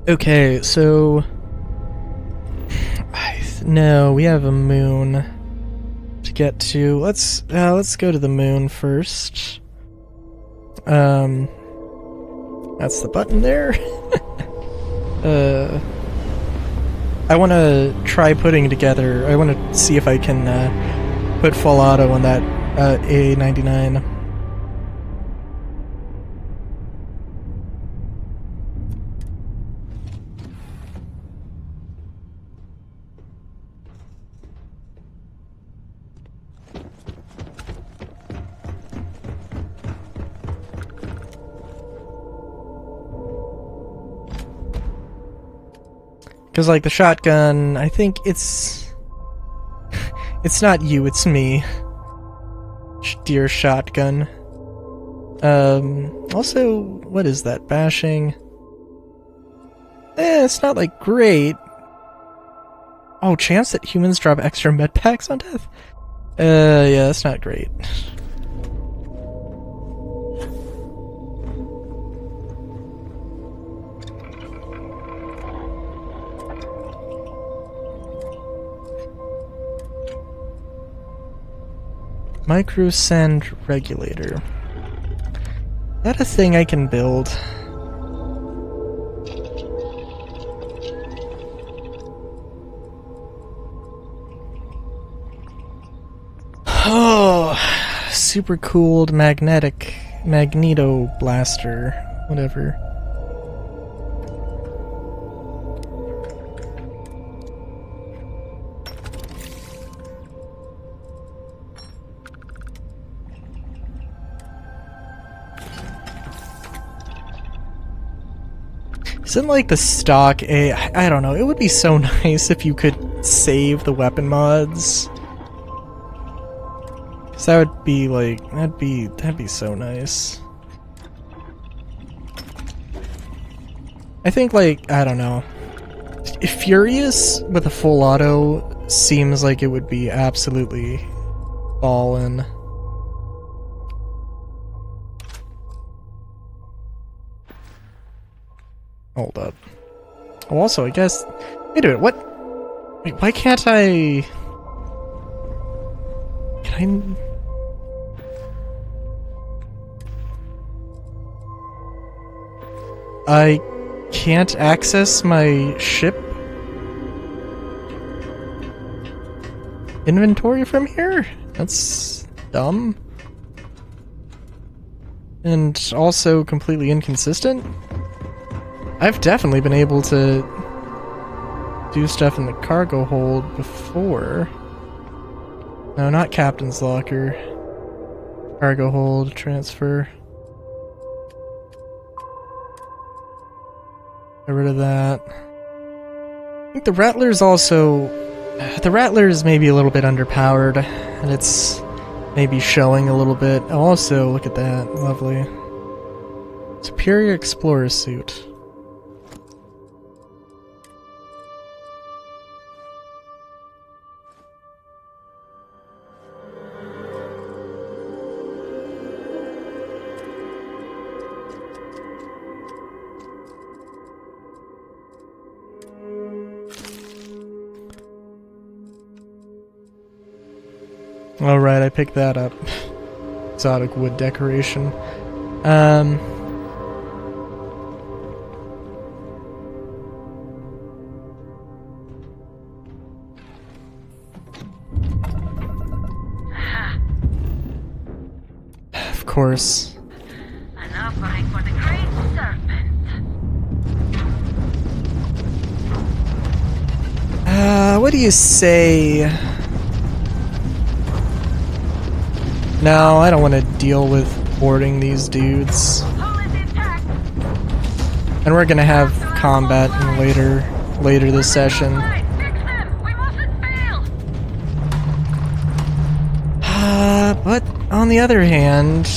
Okay, so no, we have a moon to get to. Let's go to the moon first. That's the button there. I want to try putting together. I want to see if I can put full auto on that A99. Because, like, the shotgun, I think it's... it's not you, it's me. Dear shotgun. Also, what is that? Bashing? It's not, like, great. Oh, chance that humans drop extra med packs on death? Yeah, that's not great. Micro send regulator. Is that a thing I can build? Oh, super cooled magneto blaster, whatever. Isn't like the stock I don't know, it would be so nice if you could save the weapon mods. Cause that would be like, that'd be so nice. I think like, I don't know. If Furious with a full auto seems like it would be absolutely ballin'. Hold up. Oh, also, I guess... Wait a minute, what? Wait, why can't I... Can I can't access my ship inventory from here? That's dumb. And also completely inconsistent. I've definitely been able to do stuff in the cargo hold before. No, not captain's locker. Cargo hold, transfer. Get rid of that. I think the Rattler's also... The Rattler's maybe a little bit underpowered, and it's maybe showing a little bit. Oh, also, look at that. Lovely. Superior Explorer suit. Alright, I picked that up. Exotic wood decoration. Of course. An offering for the great serpent. What do you say? No, I don't want to deal with boarding these dudes. And we're gonna have combat in later this session. But on the other hand,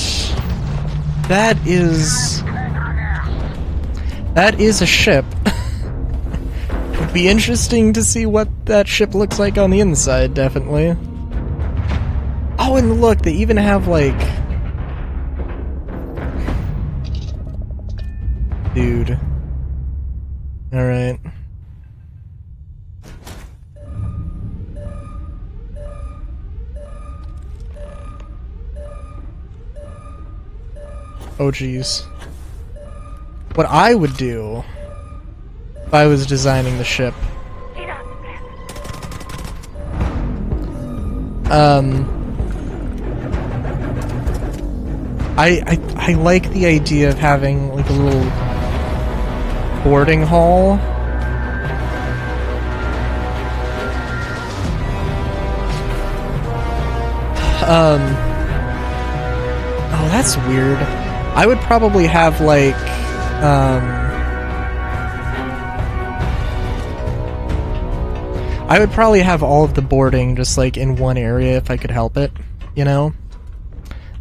that is a ship. It'd be interesting to see what that ship looks like on the inside, definitely. Oh, and look, they even have, like... Dude. Alright. Oh geez. What I would do if I was designing the ship. I like the idea of having like a little boarding hall. Oh, that's weird. I would probably have like I would probably have all of the boarding just like in one area if I could help it, you know?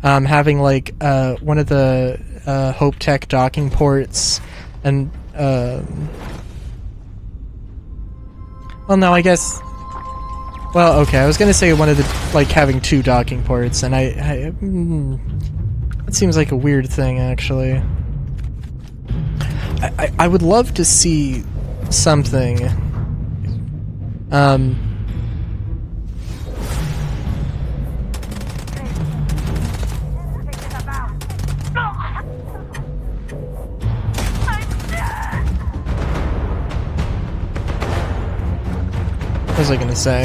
Having like one of the Hope Tech docking ports and well no, I guess well okay, I was gonna say one of the like having two docking ports and that seems like a weird thing actually. I would love to see something what was I gonna say?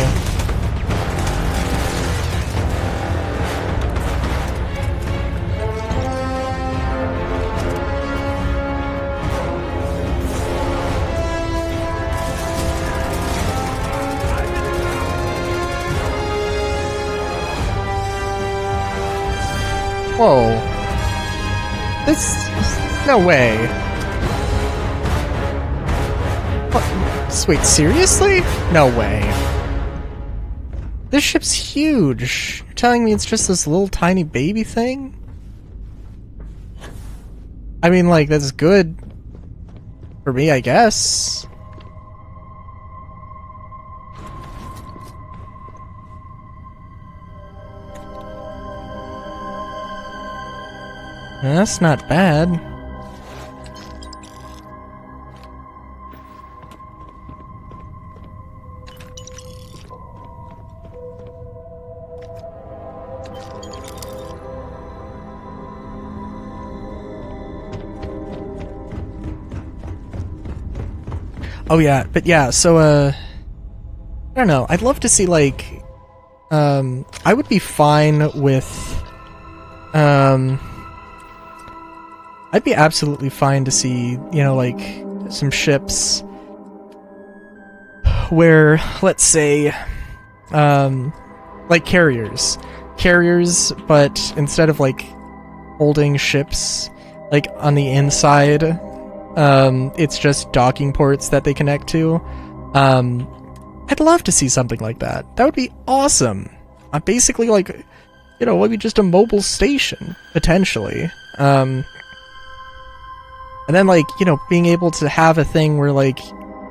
Whoa. This... no way. What? Wait, seriously? No way. This ship's huge. You're telling me it's just this little tiny baby thing? I mean, like, that's good for me, I guess. That's not bad. Oh yeah, but yeah, so I don't know, I'd love to see like I would be fine with I'd be absolutely fine to see, you know, like some ships where, let's say, like carriers, but instead of like holding ships like on the inside, it's just docking ports that they connect to. I'd love to see something like that. That would be awesome. Basically, like, you know, maybe just a mobile station potentially. And then, like, you know, being able to have a thing where, like,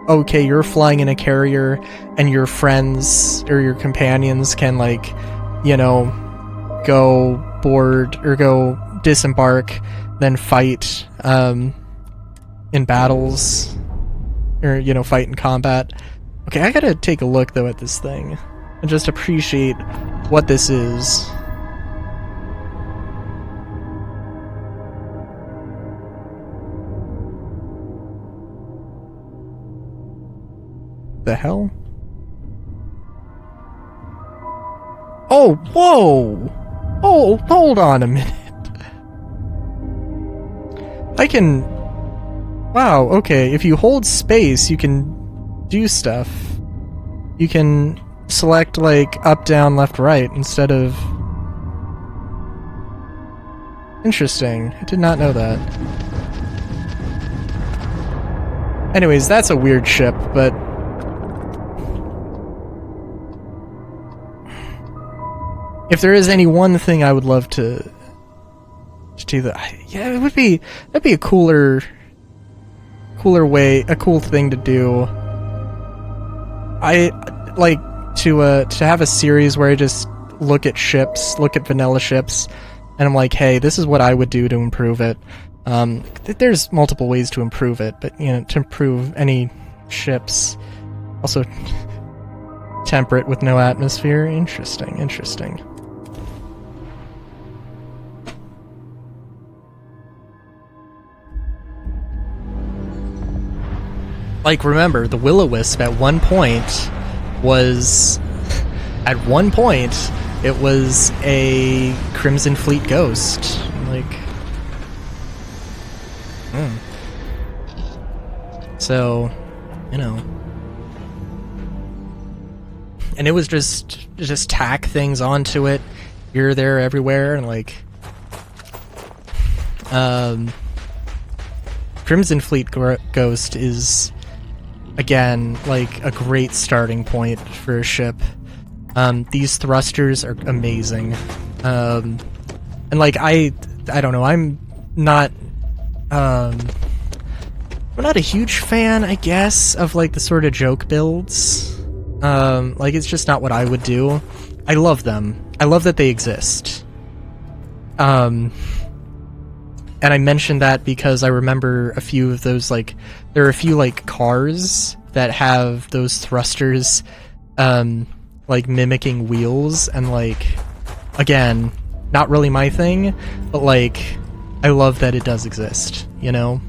okay, you're flying in a carrier and your friends or your companions can, like, you know, go board or go disembark, then fight in battles or, you know, fight in combat. Okay, I gotta take a look, though, at this thing and just appreciate what this is. The hell? Oh, whoa! Oh, hold on a minute. I can... Wow, okay, if you hold space, you can do stuff. You can select, like, up, down, left, right, instead of... Interesting. I did not know that. Anyways, that's a weird ship, but... If there is any one thing I would love to do that, yeah, it would be, that'd be a cooler way, a cool thing to do. I like to have a series where I just look at ships, look at vanilla ships, and I'm like, hey, this is what I would do to improve it. There's multiple ways to improve it, but you know, to improve any ships, also temperate with no atmosphere. Interesting, interesting. Like, remember, the Will-O-Wisp at one point was... At one point, it was a Crimson Fleet ghost. Like... So, you know... And it was just tack things onto it, here, there, everywhere, and like... Crimson Fleet Ghost is... Again, like, a great starting point for a ship. These thrusters are amazing. And, like, I don't know, I'm not a huge fan, I guess, of, like, the sort of joke builds. Like, it's just not what I would do. I love them. I love that they exist. And I mentioned that because I remember a few of those, like, there are a few, like, cars that have those thrusters, like, mimicking wheels, and, like, again, not really my thing, but, like, I love that it does exist, you know?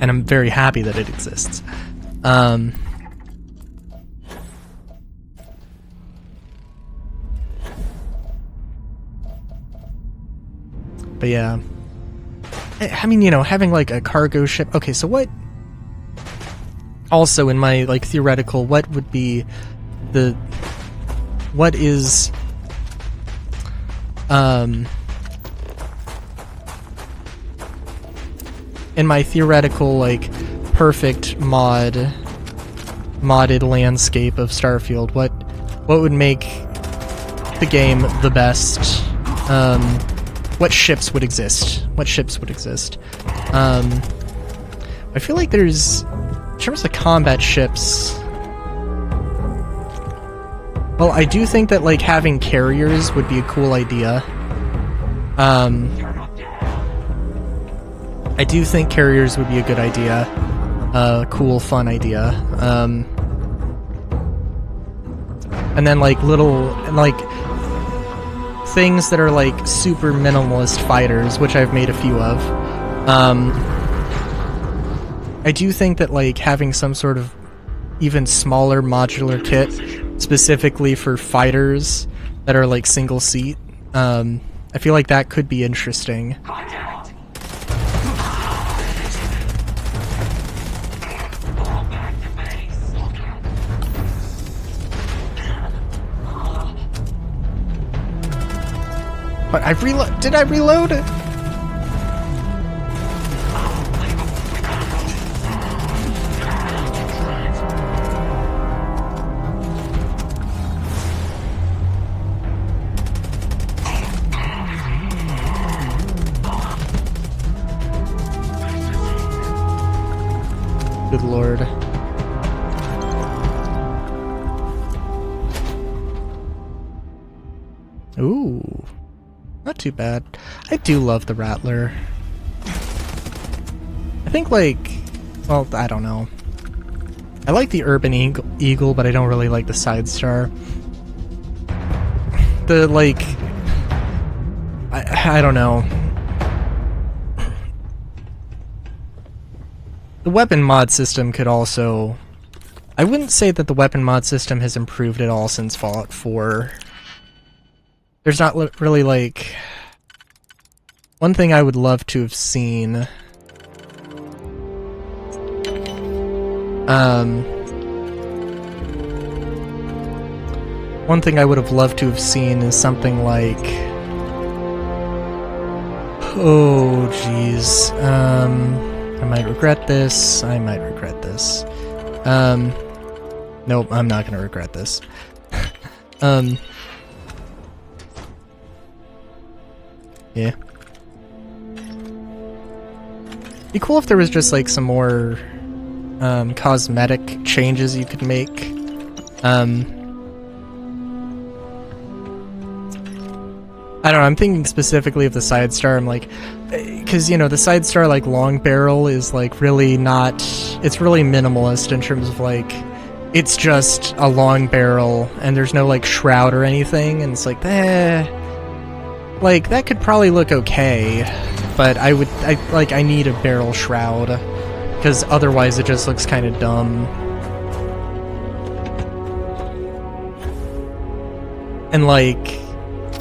And I'm very happy that it exists. But yeah, I mean, you know, having like a cargo ship. Okay, so what? Also, in my like theoretical, what would be the? What is? In my theoretical, like, perfect modded landscape of Starfield, what would make the game the best? What ships would exist? What ships would exist? I feel like there's, in terms of combat ships, well, I do think that, like, having carriers would be a cool idea. I do think carriers would be a good idea. Cool, fun idea. And then, like, things that are like super minimalist fighters, which I've made a few of. I do think that, like, having some sort of even smaller modular kit specifically for fighters that are like single seat, I feel like that could be interesting. But did I reload it? Good lord. Ooh. Not too bad. I do love the Rattler. I think, like... Well, I don't know. I like the Urban Eagle, but I don't really like the Side Star. The, like... I don't know. The weapon mod system could also... I wouldn't say that the weapon mod system has improved at all since Fallout 4. There's not really, like... One thing I would love to have seen... One thing I would have loved to have seen is something like... Oh, jeez. I might regret this. I might regret this. Nope, I'm not gonna regret this. Yeah. Be cool if there was just, like, some more cosmetic changes you could make. I don't know, I'm thinking specifically of the Side Star. I'm like, because, you know, the Side Star, like, long barrel is, like, really not... It's really minimalist in terms of, like, it's just a long barrel, and there's no, like, shroud or anything, and it's like, like, that could probably look okay, but I need a barrel shroud, because otherwise it just looks kind of dumb. And, like,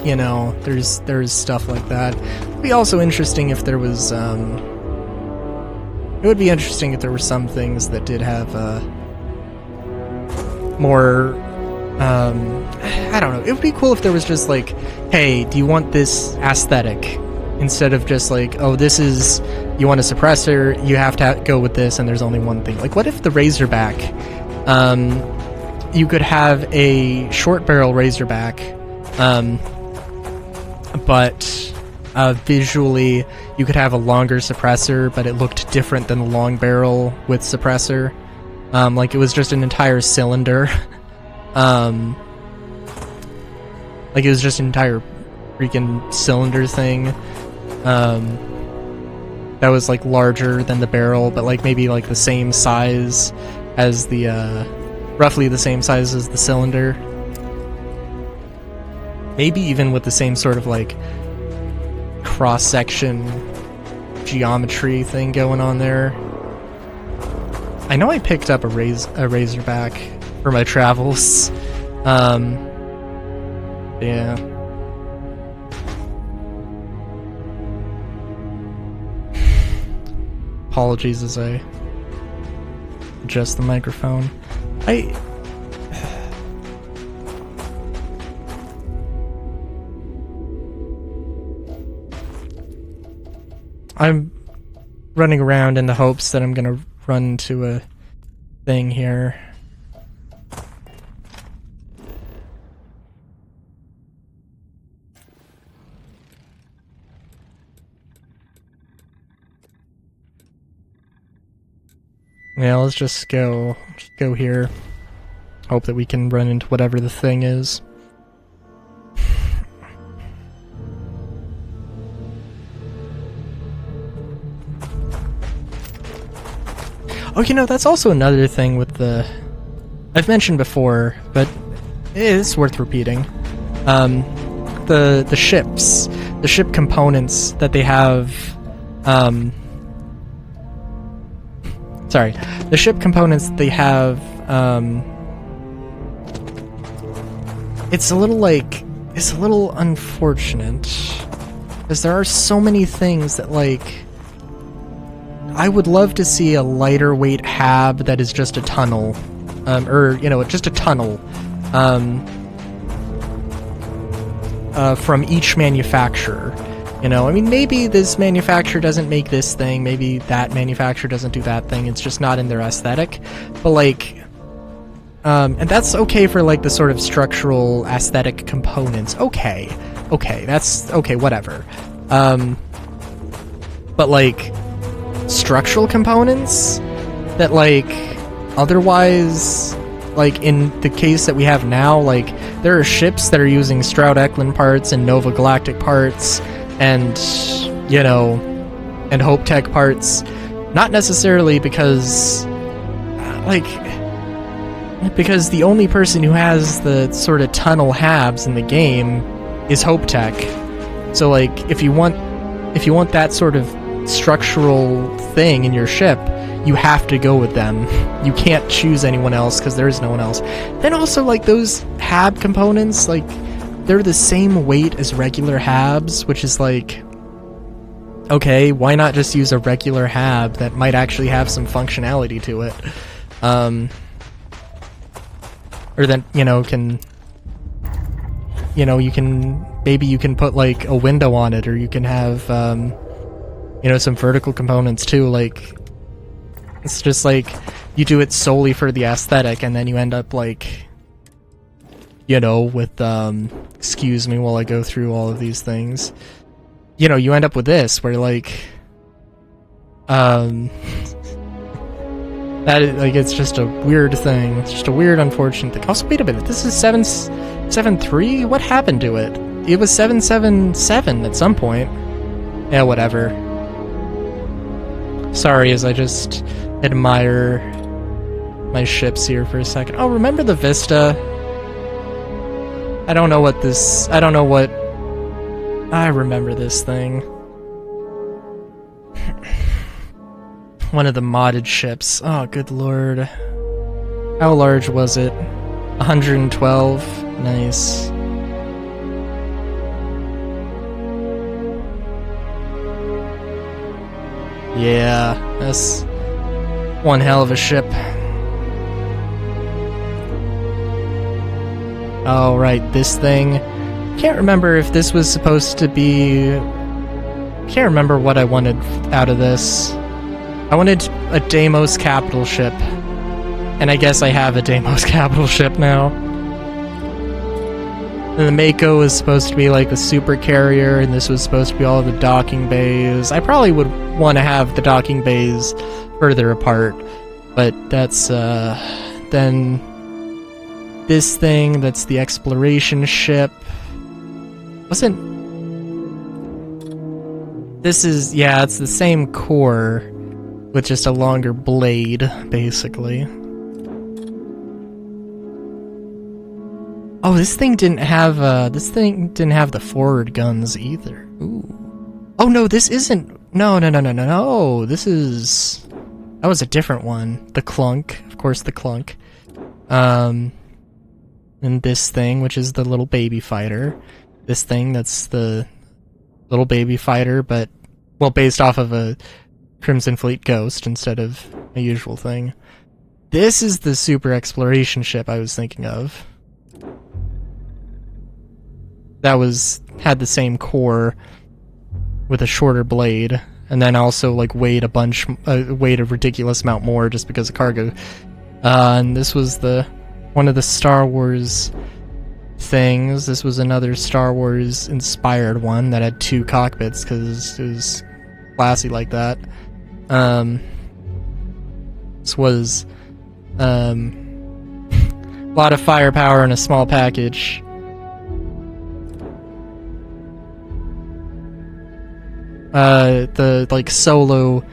you know, there's stuff like that. It'd be also interesting if there was, it would be interesting if there were some things that did have, more, I don't know. It would be cool if there was just like, hey, do you want this aesthetic? Instead of just like, oh, this is, you want a suppressor, you have to go with this, and there's only one thing. Like, what if the Razorback, you could have a short barrel Razorback, but visually you could have a longer suppressor, but it looked different than the long barrel with suppressor. Like it was just an entire cylinder. Like it was just an entire freaking cylinder thing. That was like larger than the barrel, but like maybe like the same size as the, roughly the same size as the cylinder. Maybe even with the same sort of like cross-section geometry thing going on there. I know I picked up a Razorback for my travels. Yeah. Apologies as I adjust the microphone. I'm running around in the hopes that I'm gonna run into a thing here. Yeah, let's just go here. Hope that we can run into whatever the thing is. Oh, you know, that's also another thing with the... I've mentioned before, but it's worth repeating. The ships, the ship components that they have... Sorry, the ship components that they have, it's a little unfortunate, because there are so many things that, like, I would love to see a lighter weight hab that is just a tunnel, or, you know, just a tunnel, from each manufacturer. You know, I mean, maybe this manufacturer doesn't make this thing, maybe that manufacturer doesn't do that thing, it's just not in their aesthetic, but, like, and that's okay for, like, the sort of structural aesthetic components. Okay, that's, okay, whatever. But, like, structural components that, like, otherwise, like, in the case that we have now, like, there are ships that are using Stroud-Eklund parts and Nova Galactic parts, and, you know, and Hope Tech parts, not necessarily because, like, because the only person who has the sort of tunnel habs in the game is Hope Tech. So, like, if you want that sort of structural thing in your ship, you have to go with them. You can't choose anyone else because there is no one else. Then also, like, those hab components, like, they're the same weight as regular habs, which is like, okay, why not just use a regular hab that might actually have some functionality to it? Or that, you know, can, you know, maybe you can put, like, a window on it, or you can have, you know, some vertical components too. Like, it's just like, you do it solely for the aesthetic, and then you end up, like, you know, with, excuse me while I go through all of these things. You know, you end up with this, where, like, that is, like, it's just a weird thing. It's just a weird, unfortunate thing. Also, wait a minute, this is 7.7.3? What happened to it? It was 7.7.7 at some point. Yeah, whatever. Sorry, as I just admire my ships here for a second. Oh, remember the Vista? I don't know what this... I don't know what... I remember this thing. One of the modded ships. Oh, good lord. How large was it? 112? Nice. Yeah, that's one hell of a ship. Oh, right, this thing. Can't remember if this was supposed to be... Can't remember what I wanted out of this. I wanted a Deimos capital ship. And I guess I have a Deimos capital ship now. And the Mako was supposed to be like the super carrier, and this was supposed to be all the docking bays. I probably would want to have the docking bays further apart, but that's, then this thing, that's the exploration ship. This is, yeah, it's the same core, with just a longer blade, basically. Oh, this thing didn't have the forward guns either. Ooh. Oh no, this isn't. No. This is. That was a different one. The Clunk, of course, the Clunk. And this thing, which is the little baby fighter. This thing, that's the little baby fighter, but well, based off of a Crimson Fleet Ghost instead of a usual thing. This is the super exploration ship I was thinking of. That had the same core with a shorter blade, and then also like weighed a ridiculous amount more just because of cargo. And this was one of the Star Wars things. This was another Star Wars inspired one that had 2 cockpits because it was classy like that. This was a lot of firepower in a small package. The like solo,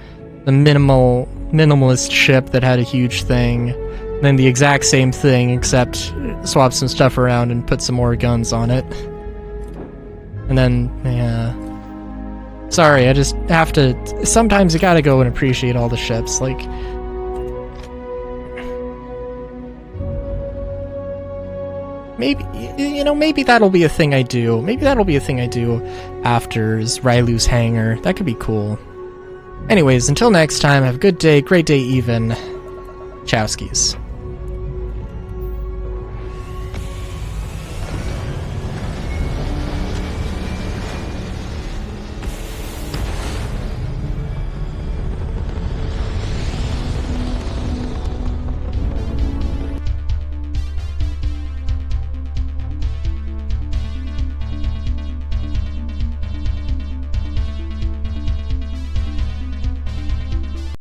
the minimalist ship that had a huge thing, and then the exact same thing except swap some stuff around and put some more guns on it. And then, yeah. Sorry, I just have to. Sometimes you gotta go and appreciate all the ships. Like, maybe that'll be a thing I do. Maybe that'll be a thing I do after Rylu's hangar. That could be cool. Anyways, until next time, have a good day, great day even. Chowskis.